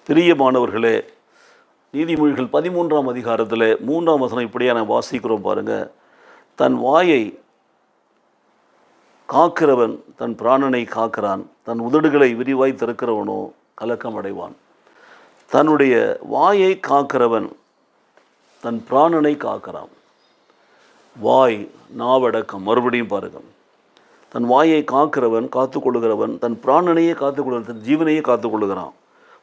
பிரியமானவர்களே, நீதிமொழிகள் 13ஆம் அதிகாரத்தில் 3ஆம் வசனம் இப்படியா நான் வாசிக்கிறோம் பாருங்கள். தன் வாயை காக்கிறவன் தன் பிராணனை காக்கிறான், தன் உதடுகளை விரிவாய் திறக்கிறவனோ கலக்கம் அடைவான். தன்னுடைய வாயை காக்கிறவன் தன் பிராணனை காக்கிறான். வாய் நாவடக்கம். மறுபடியும் பாருங்கள், தன் வாயை காக்கிறவன் காத்துக்கொள்ளுகிறவன் தன் பிராணனையே காத்துக்கொள்கிறான், தன் ஜீவனையே காத்துக்கொள்ளுகிறான்.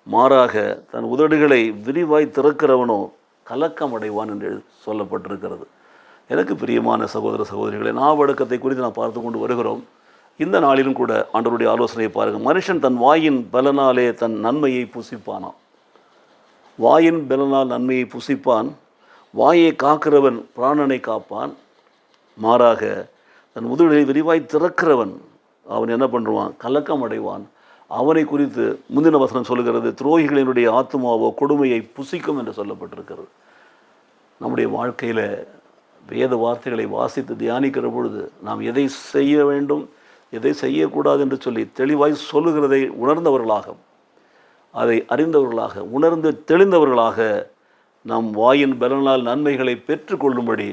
மாறாக தன் உதடுகளை விரிவாய் திறக்கிறவனோ கலக்கம் அடைவான் என்று சொல்லப்பட்டிருக்கிறது. எனக்கு பிரியமான சகோதர சகோதரிகளை, நாவடக்கத்தை குறித்து நான் பார்த்து கொண்டு வருகிறோம். இந்த நாளிலும் கூட ஆண்டவருடைய ஆலோசனையை பாருங்கள். மனுஷன் தன் வாயின் பலனாலே தன் நன்மையை புசிப்பானாம். வாயின் பலனால் நன்மையை புசிப்பான். வாயை காக்கிறவன் பிராணனை காப்பான். மாறாக தன் உதடுகளை விரிவாய் திறக்கிறவன் அவன் என்ன பண்ணுவான்? கலக்கம் அடைவான். அவனை குறித்து முந்தின வசனம் சொல்லுகிறது, துரோகிகளினுடைய ஆத்துமாவோ கொடுமையை புசிக்கும் என்று சொல்லப்பட்டிருக்கிறது. நம்முடைய வாழ்க்கையில் வேத வார்த்தைகளை வாசித்து தியானிக்கிற பொழுது நாம் எதை செய்ய வேண்டும், எதை செய்யக்கூடாது என்று சொல்லி தெளிவாய் சொல்லுகிறதை உணர்ந்தவர்களாக, அதை அறிந்தவர்களாக, உணர்ந்து தெளிந்தவர்களாக நம் வாயின் பலனால் நன்மைகளை பெற்றுக்கொள்ளும்படி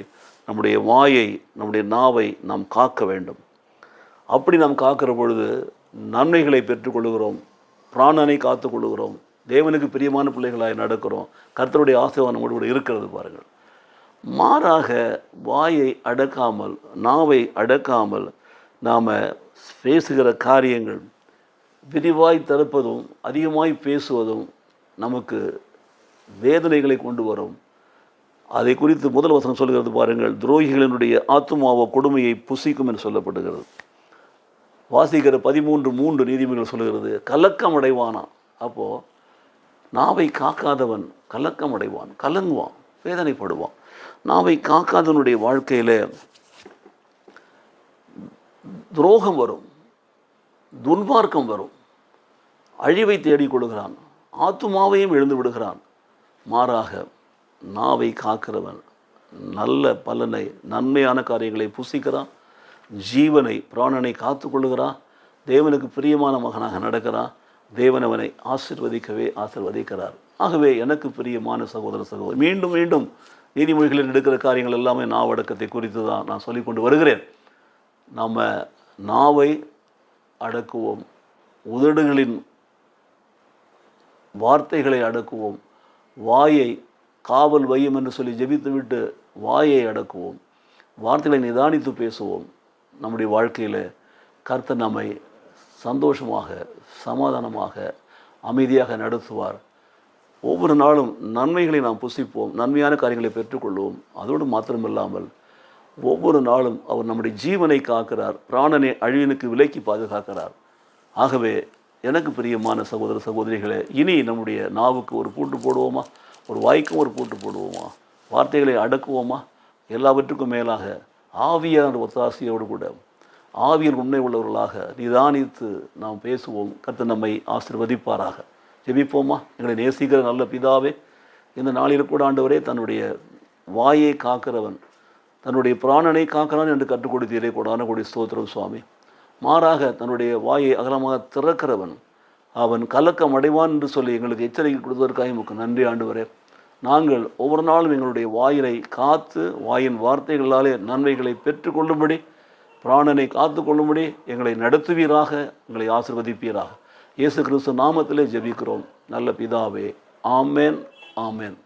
நம்முடைய வாயை, நம்முடைய நாவை நாம் காக்க வேண்டும். அப்படி நாம் காக்கிற பொழுது நன்மைகளை பெற்றுக்கொள்ளுகிறோம், பிராணனை காத்துக்கொள்ளுகிறோம், தேவனுக்கு பிரியமான பிள்ளைகளாய் நடக்கிறோம். கர்த்தருடைய ஆசீர்வாதம் நம்மோடு இருக்கிறது பாருங்கள். மாறாக வாயை அடக்காமல், நாவை அடக்காமல் நாம் பேசுகிற காரியங்கள் விரிவாய் திறப்பதும் அதிகமாய் பேசுவதும் நமக்கு வேதனைகளை கொண்டு வரும். அதை குறித்து முதல் வசனம் சொல்கிறது பாருங்கள், துரோகிகளினுடைய ஆத்துமாவோ கொடுமையை புசிக்கும் என்று சொல்லப்படுகிறது. வாசிக்கிற 13:3 நீதிமொழிகள் சொல்லுகிறது, கலக்கம் அடைவானா. அப்போது நாவை காக்காதவன் கலக்கம் அடைவான், கலங்குவான், வேதனைப்படுவான். நாவை காக்காதவனுடைய வாழ்க்கையில் துரோகம் வரும், துன்மார்க்கம் வரும், அழிவை தேடிக்கொள்கிறான், ஆத்துமாவையும் எழுந்து விடுகிறான். மாறாக நாவை காக்கிறவன் நல்ல பலனை, நன்மையான காரியங்களை புசிக்கிறான், ஜீவனை, பிராணனை காத்துக்கொள்ளுகிறான், தேவனுக்கு பிரியமான மகனாக நடக்கிறான். தேவன் அவனை ஆசீர்வதிக்கிறார். ஆகவே எனக்கு பிரியமான சகோதர சகோதரி, மீண்டும் மீண்டும் நீதிமொழிகளில் எடுக்கிற காரியங்கள் எல்லாமே நாவடக்கத்தை குறித்து தான் நான் சொல்லி கொண்டு வருகிறேன். நம்ம நாவை அடக்குவோம், உதடுகளின் வார்த்தைகளை அடக்குவோம், வாயை காவல் வையும் என்று சொல்லி ஜெபித்துவிட்டு வாயை அடக்குவோம், வார்த்தைகளை நிதானித்து பேசுவோம். நம்முடைய வாழ்க்கையில் கர்த்தர் நம்மை சந்தோஷமாக, சமாதானமாக, அமைதியாக நடத்துவார். ஒவ்வொரு நாளும் நன்மைகளை நாம் புசிப்போம், நன்மையான காரியங்களை பெற்றுக்கொள்வோம். அதோடு மாத்திரமில்லாமல் ஒவ்வொரு நாளும் அவர் நம்முடைய ஜீவனை காக்கிறார், பிராணனை அழிவினுக்கு விலக்கி பாதுகாக்கிறார். ஆகவே எனக்கு பிரியமான சகோதர சகோதரிகளே, இனி நம்முடைய நாவுக்கு ஒரு பூட்டு போடுவோமா? ஒரு வாய்க்கும் ஒரு பூட்டு போடுவோமா? வார்த்தைகளை அடக்குவோமா? எல்லாவற்றுக்கும் மேலாக ஆவியான ஒத்தாசையோடு கூட ஆவியில் உண்மை உள்ளவர்களாக நிதானித்து நாம் பேசுவோம். கர்த்தர் நம்மை ஆசீர்வதிப்பாராக. ஜெபிப்போமா? எங்களை நேசிக்கிற நல்ல பிதாவே, இந்த நாளில் கூட ஆண்டவரே, தன்னுடைய வாயை காக்கிறவன் தன்னுடைய பிராணனை காக்கிறான் என்று கற்றுக் கொடுத்தீரே, கொடான கொடி ஸ்தோத்திரம் சுவாமி. மாறாக தன்னுடைய வாயை அகலமாக திறக்கிறவன் அவன் கலக்கம் அடைவான் என்று சொல்லி எங்களுக்கு எச்சரிக்கை கொடுத்ததற்காக உங்களுக்கு நன்றி ஆண்டவரே. நாங்கள் ஒவ்வொரு நாளும் எங்களுடைய வாயிலை காத்து, வாயின் வார்த்தைகளாலே நன்மைகளை பெற்றுக்கொள்ளும்படி, பிராணனை காத்து கொள்ளும்படி எங்களை நடத்துவீராக, எங்களை ஆசீர்வதிப்பீராக. இயேசு கிறிஸ்து நாமத்திலே ஜெபிக்கிறோம் நல்ல பிதாவே. ஆமேன், ஆமேன்.